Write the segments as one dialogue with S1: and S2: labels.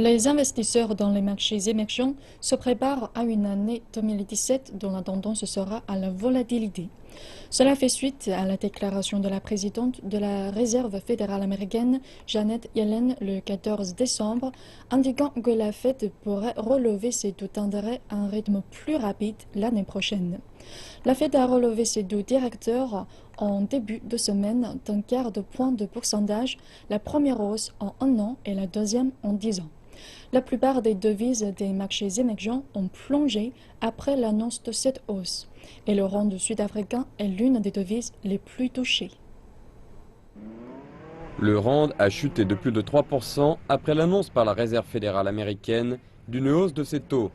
S1: Les investisseurs dans les marchés émergents se préparent à une année 2017 dont la tendance sera à la volatilité. Cela fait suite à la déclaration de la présidente de la Réserve fédérale américaine, Janet Yellen, le 14 décembre, indiquant que la Fed pourrait relever ses taux d'intérêt à un rythme plus rapide l'année prochaine. La Fed a relevé ses taux directeurs en début de semaine d'un quart de point de pourcentage, la première hausse en un an et la deuxième en 10 ans. La plupart des devises des marchés émergents ont plongé après l'annonce de cette hausse, et le rand sud-africain est l'une des devises les plus touchées.
S2: Le rand a chuté de plus de 3% après l'annonce par la Réserve fédérale américaine d'une hausse de ses taux.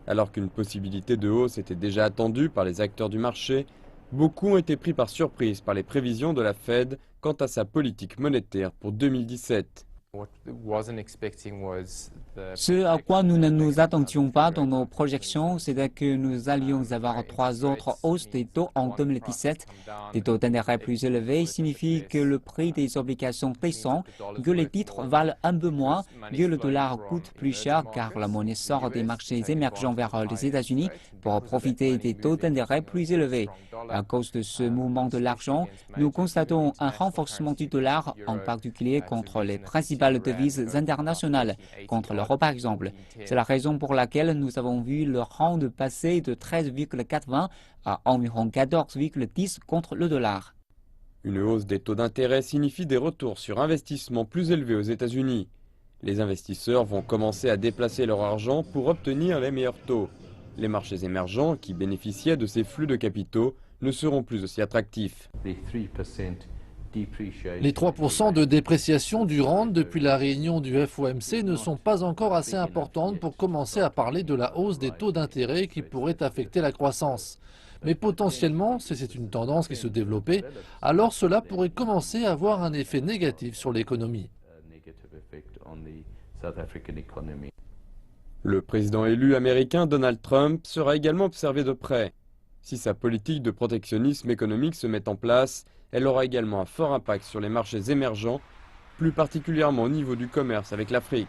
S2: Alors qu'une possibilité de hausse était déjà attendue par les acteurs du marché, beaucoup ont été pris par surprise par les prévisions de la Fed quant à sa politique monétaire pour 2017.
S3: Ce à quoi nous ne nous attendions pas dans nos projections, c'était que nous allions avoir 3 autres hausses des taux en 2017. Des taux d'intérêt plus élevés signifient que le prix des obligations descend, que les titres valent un peu moins, que le dollar coûte plus cher car la monnaie sort des marchés émergents vers les États-Unis pour profiter des taux d'intérêt plus élevés. À cause de ce mouvement de l'argent, nous constatons un renforcement du dollar, en particulier contre les principales devises internationales, contre l'euro par exemple. C'est la raison pour laquelle nous avons vu le rand passer de 13,80 à environ 14,10 contre le dollar.
S2: Une hausse des taux d'intérêt signifie des retours sur investissement plus élevés aux États-Unis. Les investisseurs vont commencer à déplacer leur argent pour obtenir les meilleurs taux. Les marchés émergents, qui bénéficiaient de ces flux de capitaux, ne seront plus aussi attractifs.
S4: Les 3% de dépréciation du rand depuis la réunion du FOMC ne sont pas encore assez importantes pour commencer à parler de la hausse des taux d'intérêt qui pourrait affecter la croissance. Mais potentiellement, si c'est une tendance qui se développait, alors cela pourrait commencer à avoir un effet négatif sur l'économie.
S2: Le président élu américain Donald Trump sera également observé de près. Si sa politique de protectionnisme économique se met en place, elle aura également un fort impact sur les marchés émergents, plus particulièrement au niveau du commerce avec l'Afrique.